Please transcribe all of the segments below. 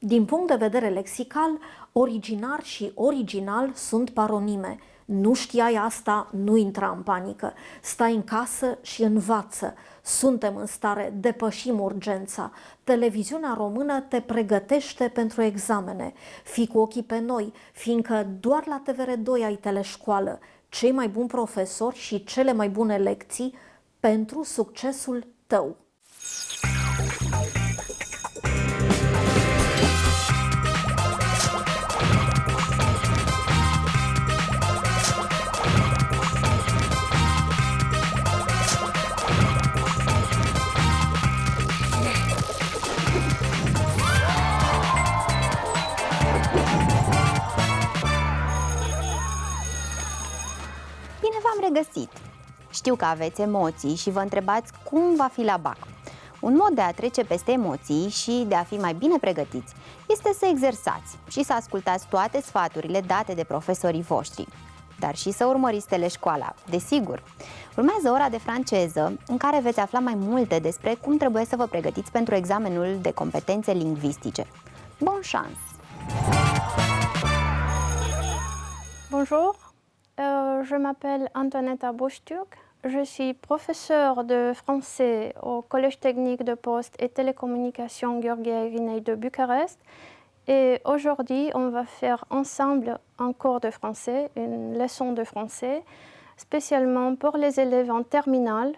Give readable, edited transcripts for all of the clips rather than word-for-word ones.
Din punct de vedere lexical, originar și original sunt paronime. Nu știai asta, nu intra în panică. Stai în casă și învață. Suntem în stare, depășim urgența. Televiziunea română te pregătește pentru examene. Fii cu ochii pe noi, fiindcă doar la TVR2 ai teleșcoală. Cei mai buni profesori și cele mai bune lecții pentru succesul tău. Bine v-am regăsit! Știu că aveți emoții și vă întrebați cum va fi la BAC. Un mod de a trece peste emoții și de a fi mai bine pregătiți este să exersați și să ascultați toate sfaturile date de profesorii voștri, dar și să urmăriți teleșcoala, desigur. Urmează ora de franceză, în care veți afla mai multe despre cum trebuie să vă pregătiți pentru examenul de competențe lingvistice. Bonne chance! Bonjour, je m'appelle Antoinette Boștiuc. Je suis professeure de français au Collège technique de poste et télécommunications Gheorghe Irinei de Bucarest. Et aujourd'hui, on va faire ensemble un cours de français, une leçon de français, spécialement pour les élèves en terminale,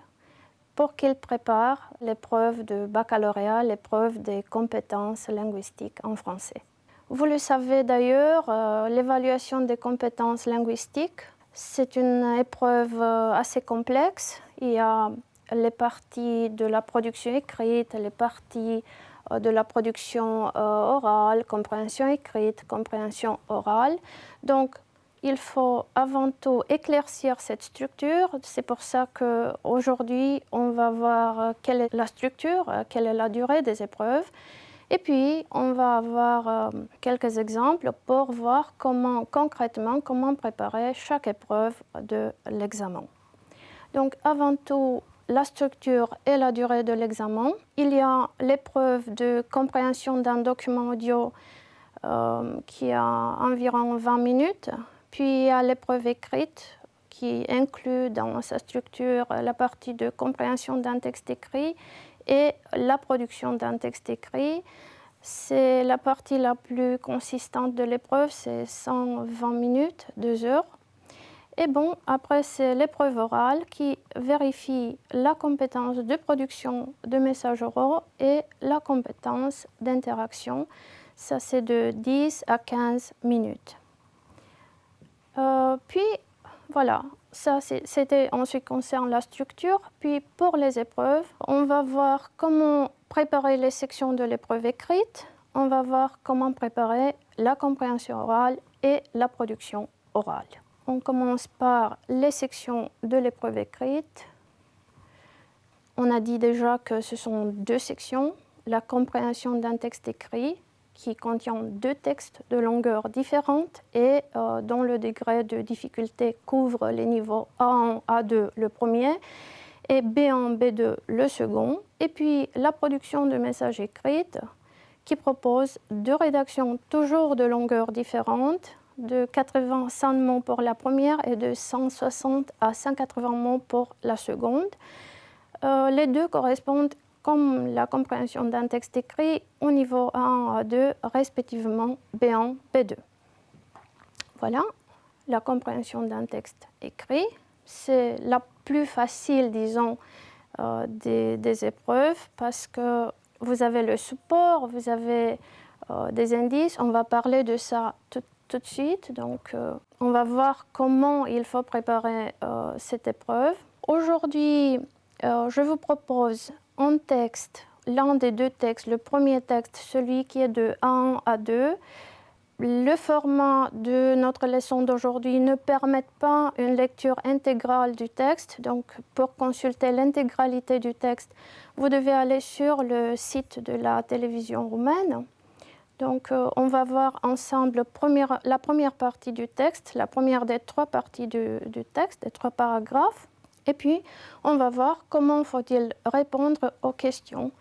pour qu'ils préparent l'épreuve de baccalauréat, l'épreuve des compétences linguistiques en français. Vous le savez d'ailleurs, l'évaluation des compétences linguistiques, c'est une épreuve assez complexe. Il y a les parties de la production écrite, les parties de la production orale, compréhension écrite, compréhension orale. Donc, il faut avant tout éclaircir cette structure. C'est pour ça qu'aujourd'hui, on va voir quelle est la structure, quelle est la durée des épreuves. Et puis, on va avoir quelques exemples pour voir concrètement comment préparer chaque épreuve de l'examen. Donc, avant tout, la structure et la durée de l'examen. Il y a l'épreuve de compréhension d'un document audio qui a environ 20 minutes. Puis, il y a l'épreuve écrite qui inclut dans sa structure la partie de compréhension d'un texte écrit et la production d'un texte écrit. C'est la partie la plus consistante de l'épreuve, c'est 120 minutes, 2 heures. Et bon, après c'est l'épreuve orale qui vérifie la compétence de production de messages oraux et la compétence d'interaction. Ça c'est de 10 à 15 minutes. Puis voilà. Ça, c'était en ce qui concerne la structure. Puis pour les épreuves, on va voir comment préparer les sections de l'épreuve écrite. On va voir comment préparer la compréhension orale et la production orale. On commence par les sections de l'épreuve écrite. On a dit déjà que ce sont 2 sections. La compréhension d'un texte écrit, qui contient 2 textes de longueur différente et dont le degré de difficulté couvre les niveaux A1, A2 le premier et B1, B2 le second. Et puis la production de messages écrits qui propose 2 rédactions toujours de longueur différente, de 85 mots pour la première et de 160 à 180 mots pour la seconde. Les 2 correspondent comme la compréhension d'un texte écrit au niveau A1, A2, respectivement B1, B2. Voilà, la compréhension d'un texte écrit, c'est la plus facile, disons, des épreuves parce que vous avez le support, vous avez des indices. On va parler de ça tout de suite. Donc, on va voir comment il faut préparer cette épreuve. Aujourd'hui, je vous propose un texte, l'un des 2 textes, le premier texte, celui qui est de A1 à A2. Le format de notre leçon d'aujourd'hui ne permet pas une lecture intégrale du texte. Donc, pour consulter l'intégralité du texte, vous devez aller sur le site de la télévision roumaine. Donc, on va voir ensemble la première partie du texte, la première des 3 parties du texte, des 3 paragraphes. Et puis, on va voir comment faut-il répondre aux questions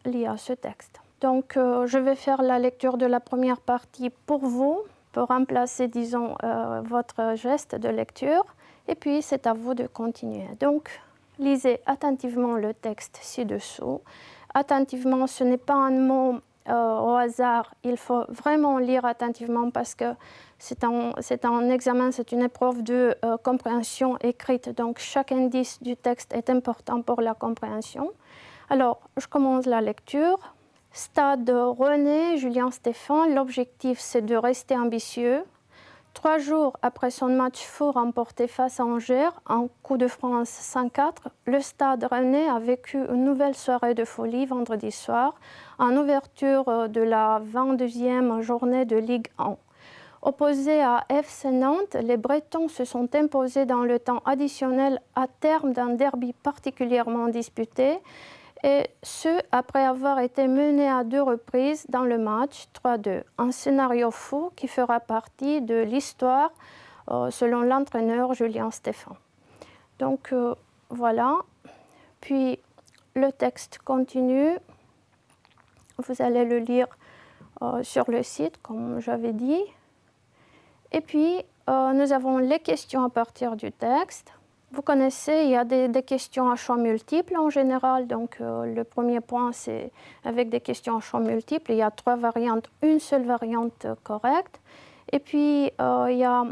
liées à ce texte. Donc, je vais faire la lecture de la première partie pour vous, pour remplacer, disons, votre geste de lecture. Et puis, c'est à vous de continuer. Donc, lisez attentivement le texte ci-dessous. Attentivement, ce n'est pas un mot au hasard. Il faut vraiment lire attentivement parce que c'est un examen, c'est une épreuve de compréhension écrite. Donc, chaque indice du texte est important pour la compréhension. Alors, je commence la lecture. Stade Rennais, Julien Stéphan, l'objectif c'est de rester ambitieux. 3 jours après son match fou remporté face à Angers, en Coupe de France 5-4, le Stade Rennais a vécu une nouvelle soirée de folie vendredi soir, en ouverture de la 22e journée de Ligue 1. Opposés à FC Nantes, les Bretons se sont imposés dans le temps additionnel à terme d'un derby particulièrement disputé, et ce, après avoir été menés à 2 reprises dans le match 3-2. Un scénario fou qui fera partie de l'histoire selon l'entraîneur Julien Stéphan. Donc voilà, puis le texte continue. Vous allez le lire sur le site, comme j'avais dit. Et puis, nous avons les questions à partir du texte. Vous connaissez, il y a des questions à choix multiples en général. Donc, le premier point, c'est avec des questions à choix multiples. Il y a 3 variantes, une seule variante correcte. Et puis, il y a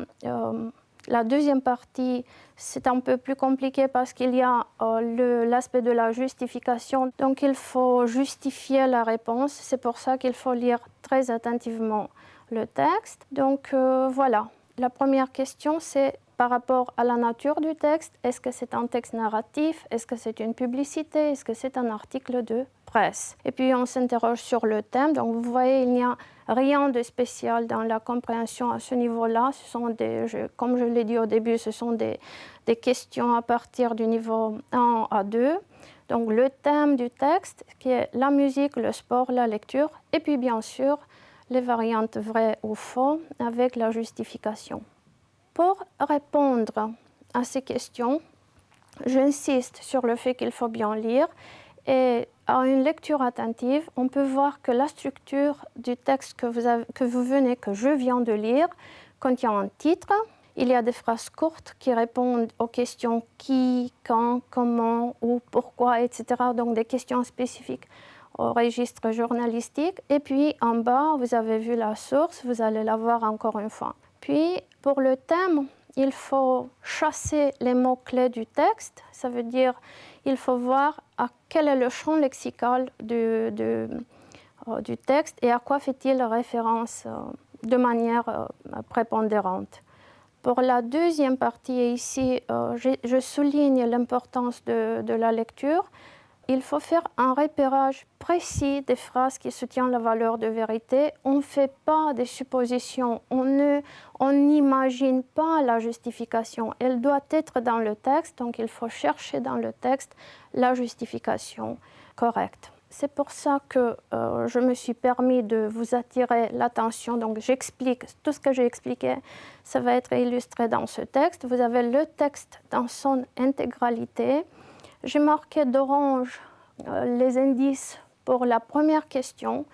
la deuxième partie, c'est un peu plus compliqué parce qu'il y a l'aspect de la justification. Donc, il faut justifier la réponse. C'est pour ça qu'il faut lire très attentivement le texte. Donc, voilà. La première question, c'est par rapport à la nature du texte. Est-ce que c'est un texte narratif? Est-ce que c'est une publicité? Est-ce que c'est un article de presse? Et puis, on s'interroge sur le thème. Donc, vous voyez, il n'y a rien de spécial dans la compréhension à ce niveau-là. Ce sont comme je l'ai dit au début, ce sont des questions à partir du niveau 1 à 2. Donc, le thème du texte, qui est la musique, le sport, la lecture. Et puis, bien sûr, les variantes vraies ou faux avec la justification. Pour répondre à ces questions, j'insiste sur le fait qu'il faut bien lire et à une lecture attentive, on peut voir que la structure du texte que je viens de lire, contient un titre. Il y a des phrases courtes qui répondent aux questions qui, quand, comment, où, pourquoi, etc. Donc des questions spécifiques au registre journalistique. Et puis en bas, vous avez vu la source, vous allez la voir encore une fois. Puis pour le thème, il faut chasser les mots-clés du texte. Ça veut dire il faut voir quel est le champ lexical du texte et à quoi fait-il référence de manière prépondérante. Pour la deuxième partie ici, je souligne l'importance de la lecture. Il faut faire un repérage précis des phrases qui soutiennent la valeur de vérité. On ne fait pas des suppositions, on n'imagine pas la justification. Elle doit être dans le texte, donc il faut chercher dans le texte la justification correcte. C'est pour ça que je me suis permis de vous attirer l'attention. Donc j'explique, tout ce que j'ai expliqué, ça va être illustré dans ce texte. Vous avez le texte dans son intégralité. J'ai marqué d'orange les indices pour la première question.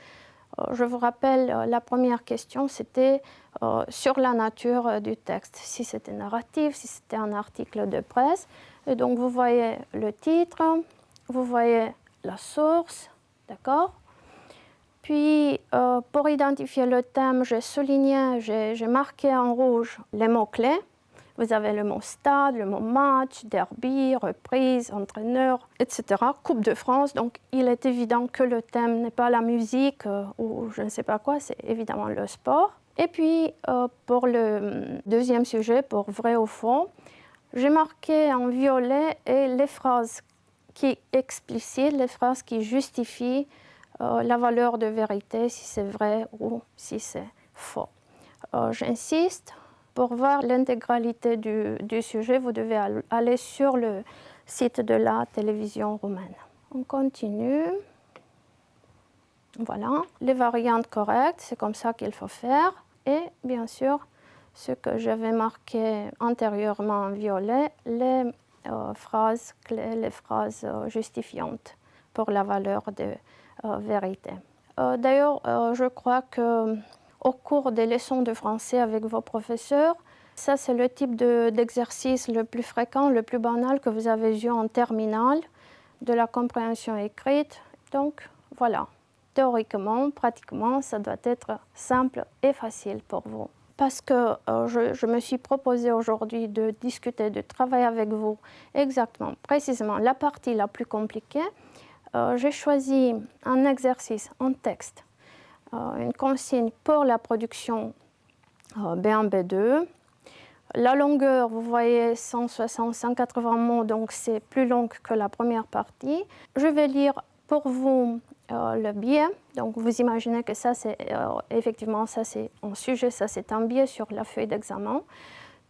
Je vous rappelle, la première question, c'était sur la nature du texte, si c'était narratif, si c'était un article de presse. Et donc, vous voyez le titre, vous voyez la source, d'accord? Puis, pour identifier le thème, j'ai souligné, j'ai marqué en rouge les mots-clés. Vous avez le mot stade, le mot match, derby, reprise, entraîneur, etc. Coupe de France. Donc, il est évident que le thème n'est pas la musique ou je ne sais pas quoi, c'est évidemment le sport. Et puis, pour le deuxième sujet, pour vrai ou faux, j'ai marqué en violet les phrases qui explicitent, les phrases qui justifient la valeur de vérité, si c'est vrai ou si c'est faux. J'insiste. Pour voir l'intégralité du sujet, vous devez aller sur le site de la télévision roumaine. On continue. Voilà, les variantes correctes, c'est comme ça qu'il faut faire. Et bien sûr, ce que j'avais marqué antérieurement en violet, les phrases clés, les phrases justifiantes pour la valeur de vérité. D'ailleurs, je crois qu'au cours des leçons de français avec vos professeurs, ça c'est le type d'exercice le plus fréquent, le plus banal que vous avez eu en terminale, de la compréhension écrite. Donc voilà, théoriquement, pratiquement, ça doit être simple et facile pour vous. Parce que je me suis proposé aujourd'hui de discuter, de travailler avec vous exactement, précisément la partie la plus compliquée. J'ai choisi un exercice en texte, une consigne pour la production B1, B2. La longueur, vous voyez, 160-180 mots, donc c'est plus long que la première partie. Je vais lire pour vous le biais. Donc vous imaginez que ça, c'est effectivement, ça c'est un sujet, ça c'est un biais sur la feuille d'examen.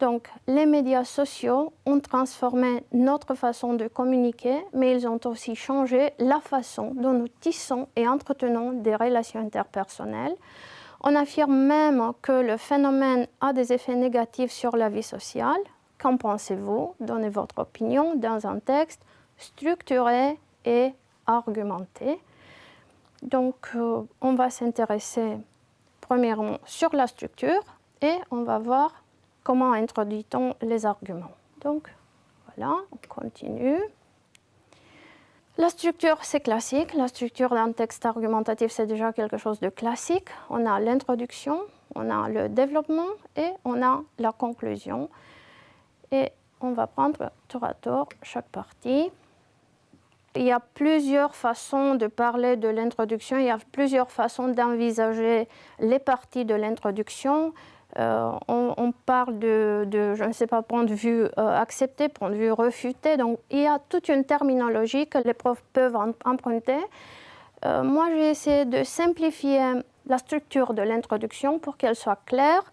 Donc les médias sociaux ont transformé notre façon de communiquer, mais ils ont aussi changé la façon dont nous tissons et entretenons des relations interpersonnelles. On affirme même que le phénomène a des effets négatifs sur la vie sociale. Qu'en pensez-vous? Donnez votre opinion dans un texte structuré et argumenté. Donc, on va s'intéresser premièrement sur la structure et on va voir comment introduit-on les arguments. Donc, voilà, on continue. La structure, c'est classique. La structure d'un texte argumentatif, c'est déjà quelque chose de classique. On a l'introduction, on a le développement et on a la conclusion. Et on va prendre tour à tour chaque partie. Il y a plusieurs façons de parler de l'introduction, il y a plusieurs façons d'envisager les parties de l'introduction. On parle de, je ne sais pas, point de vue accepté, point de vue refuté. Donc, il y a toute une terminologie que les profs peuvent emprunter. Moi, j'ai essayé de simplifier la structure de l'introduction pour qu'elle soit claire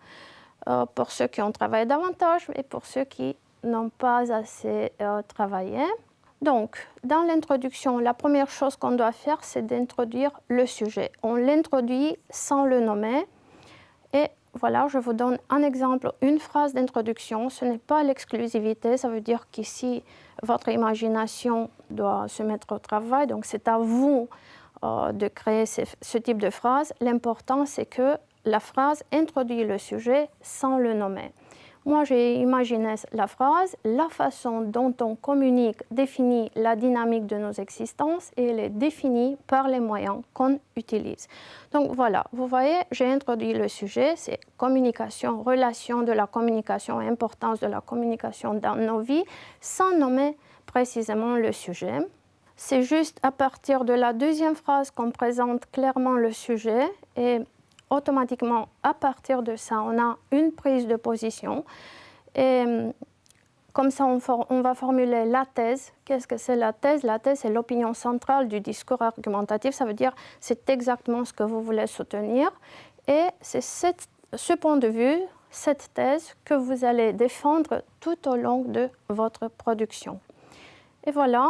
pour ceux qui ont travaillé davantage et pour ceux qui n'ont pas assez travaillé. Donc, dans l'introduction, la première chose qu'on doit faire, c'est d'introduire le sujet. On l'introduit sans le nommer. Et voilà, je vous donne un exemple, une phrase d'introduction. Ce n'est pas l'exclusivité, ça veut dire qu'ici, votre imagination doit se mettre au travail. Donc, c'est à vous de créer ce type de phrase. L'important, c'est que la phrase introduit le sujet sans le nommer. Moi, j'ai imaginé la phrase, la façon dont on communique définit la dynamique de nos existences et elle est définie par les moyens qu'on utilise. Donc voilà, vous voyez, j'ai introduit le sujet, c'est communication, relation de la communication, importance de la communication dans nos vies, sans nommer précisément le sujet. C'est juste à partir de la deuxième phrase qu'on présente clairement le sujet et automatiquement, à partir de ça, on a une prise de position. Et comme ça, on va formuler la thèse. Qu'est-ce que c'est la thèse? La thèse, c'est l'opinion centrale du discours argumentatif. Ça veut dire c'est exactement ce que vous voulez soutenir. Et c'est ce point de vue, cette thèse, que vous allez défendre tout au long de votre production. Et voilà,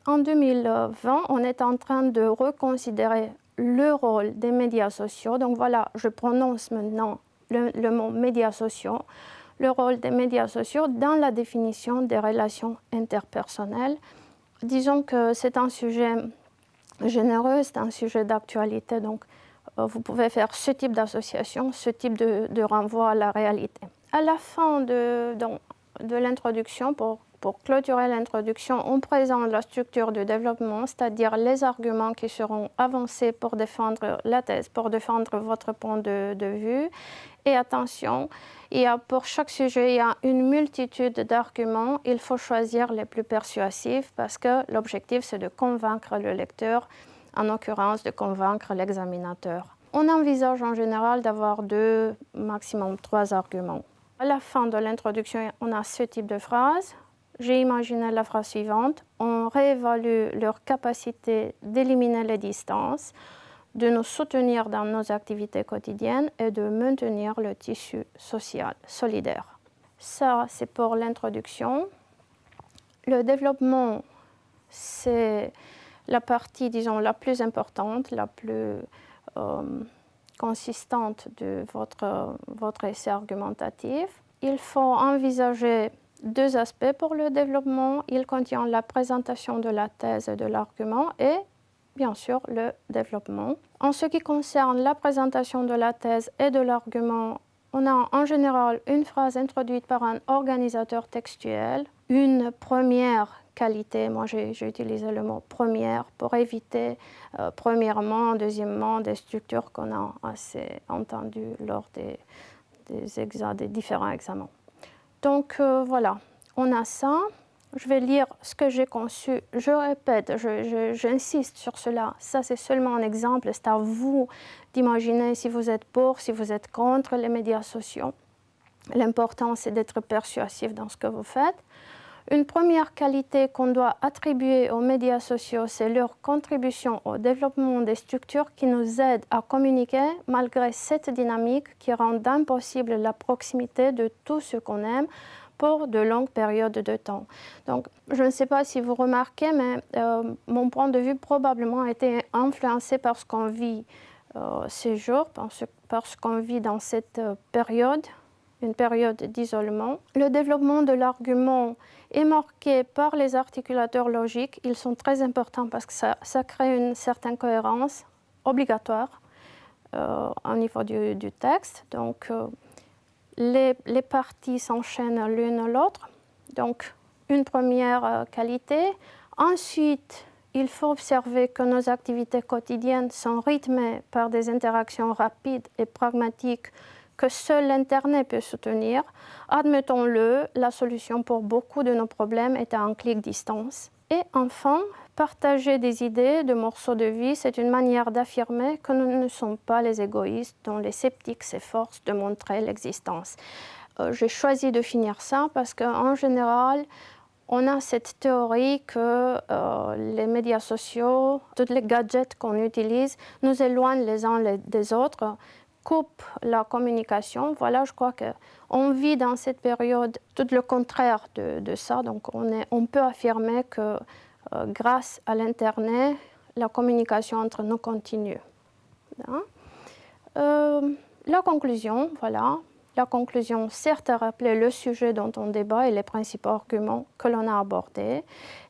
en 2020, on est en train de reconsidérer le rôle des médias sociaux. Donc voilà, je prononce maintenant le mot médias sociaux, le rôle des médias sociaux dans la définition des relations interpersonnelles. Disons que c'est un sujet généreux, c'est un sujet d'actualité, donc vous pouvez faire ce type d'association, ce type de renvoi à la réalité. À la fin de l'introduction, pour clôturer l'introduction, on présente la structure de développement, c'est-à-dire les arguments qui seront avancés pour défendre la thèse, pour défendre votre point de vue. Et attention, pour chaque sujet, il y a une multitude d'arguments. Il faut choisir les plus persuasifs parce que l'objectif, c'est de convaincre le lecteur, en l'occurrence de convaincre l'examinateur. On envisage en général d'avoir 2, maximum 3 arguments. À la fin de l'introduction, on a ce type de phrase. J'ai imaginé la phrase suivante. On réévalue leur capacité d'éliminer les distances, de nous soutenir dans nos activités quotidiennes et de maintenir le tissu social solidaire. Ça, c'est pour l'introduction. Le développement, c'est la partie, disons, la plus importante, la plus consistante de votre essai argumentatif. Il faut envisager 2 aspects pour le développement. Il contient la présentation de la thèse et de l'argument et, bien sûr, le développement. En ce qui concerne la présentation de la thèse et de l'argument, on a en général une phrase introduite par un organisateur textuel, une première qualité, moi j'ai utilisé le mot première pour éviter premièrement, deuxièmement des structures qu'on a assez entendues lors des différents examens. Donc voilà, on a ça. Je vais lire ce que j'ai conçu. Je répète, j'insiste sur cela. Ça, c'est seulement un exemple. C'est à vous d'imaginer si vous êtes pour, si vous êtes contre les médias sociaux. L'important, c'est d'être persuasif dans ce que vous faites. Une première qualité qu'on doit attribuer aux médias sociaux, c'est leur contribution au développement des structures qui nous aident à communiquer malgré cette dynamique qui rend impossible la proximité de tout ce qu'on aime pour de longues périodes de temps. Donc, je ne sais pas si vous remarquez, mais mon point de vue probablement a été influencé par ce qu'on vit ces jours, parce qu'on vit dans cette période, une période d'isolement. Le développement de l'argument est marqué par les articulateurs logiques. Ils sont très importants parce que ça crée une certaine cohérence obligatoire au niveau du texte. Donc, les parties s'enchaînent l'une à l'autre. Donc, une première qualité. Ensuite, il faut observer que nos activités quotidiennes sont rythmées par des interactions rapides et pragmatiques que seul l'Internet peut soutenir. Admettons-le, la solution pour beaucoup de nos problèmes est à un clic distance. Et enfin, partager des idées, de morceaux de vie, c'est une manière d'affirmer que nous ne sommes pas les égoïstes dont les sceptiques s'efforcent de montrer l'existence. J'ai choisi de finir ça parce qu'en général, on a cette théorie que les médias sociaux, tous les gadgets qu'on utilise, nous éloignent les uns des autres, coupent la communication. Voilà, je crois qu'on vit dans cette période tout le contraire de ça. Donc, on peut affirmer que grâce à l'Internet, la communication entre nous continue. La conclusion, voilà. La conclusion, certes, a rappelé le sujet dont on débat et les principaux arguments que l'on a abordés.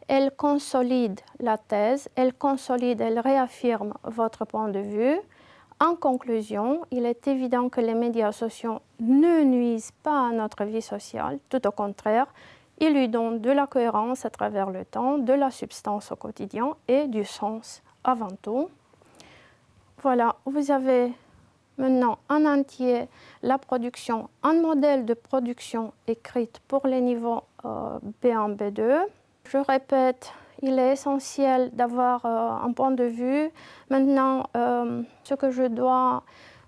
Elle consolide la thèse, elle réaffirme votre point de vue. En conclusion, il est évident que les médias sociaux ne nuisent pas à notre vie sociale, tout au contraire, ils lui donnent de la cohérence à travers le temps, de la substance au quotidien et du sens avant tout. Voilà, vous avez maintenant en entier la production, un modèle de production écrite pour les niveaux B1, B2. Je répète, il est essentiel d'avoir un point de vue. Maintenant, ce que je dois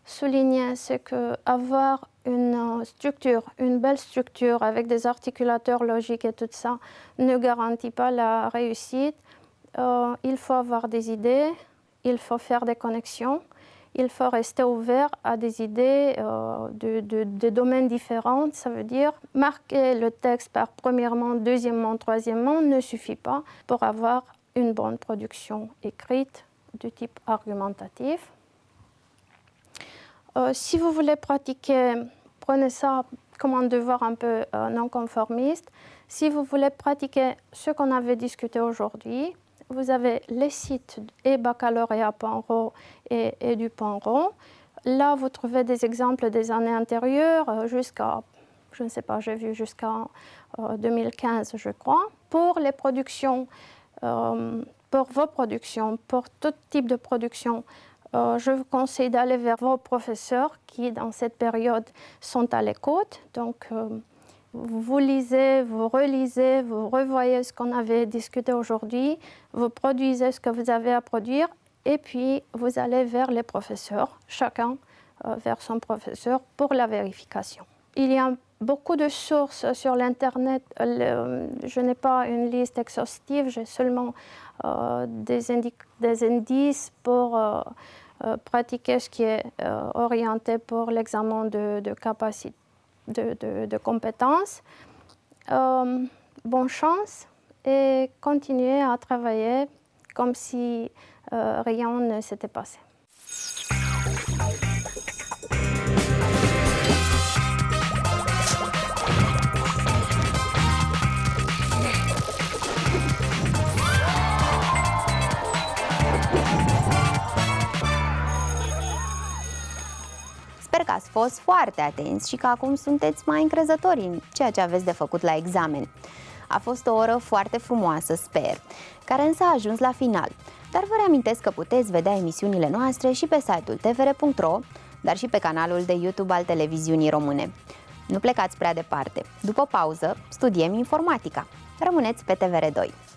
souligner, c'est qu'avoir une structure, une belle structure avec des articulateurs logiques et tout ça ne garantit pas la réussite. Il faut avoir des idées, il faut faire des connexions, il faut rester ouvert à des idées de domaines différents. Ça veut dire marquer le texte par premièrement, deuxièmement, troisièmement ne suffit pas pour avoir une bonne production écrite de type argumentatif. Si vous voulez pratiquer, prenez ça comme un devoir un peu non conformiste. Si vous voulez pratiquer ce qu'on avait discuté aujourd'hui, vous avez les sites et baccalauréat.ro et edu.ro. Là, vous trouvez des exemples des années antérieures jusqu'à, je ne sais pas, j'ai vu jusqu'à 2015, je crois. Pour les productions, pour vos productions, pour tout type de production, je vous conseille d'aller vers vos professeurs qui, dans cette période, sont à l'écoute. Donc, vous lisez, vous relisez, vous revoyez ce qu'on avait discuté aujourd'hui, vous produisez ce que vous avez à produire et puis vous allez vers les professeurs, chacun vers son professeur pour la vérification. Il y a beaucoup de sources sur l'Internet. Je n'ai pas une liste exhaustive, j'ai seulement des indices pour pratiquer ce qui est orienté pour l'examen de capacité. De compétences. Bonne chance et continuez à travailler comme si rien ne s'était passé. Sper că ați fost foarte atenți și că acum sunteți mai încrezători în ceea ce aveți de făcut la examen. A fost o oră foarte frumoasă, sper, care însă a ajuns la final. Dar vă reamintesc că puteți vedea emisiunile noastre și pe site-ul tvr.ro, dar și pe canalul de YouTube al Televiziunii Române. Nu plecați prea departe. După pauză, studiem informatica. Rămâneți pe TVR2.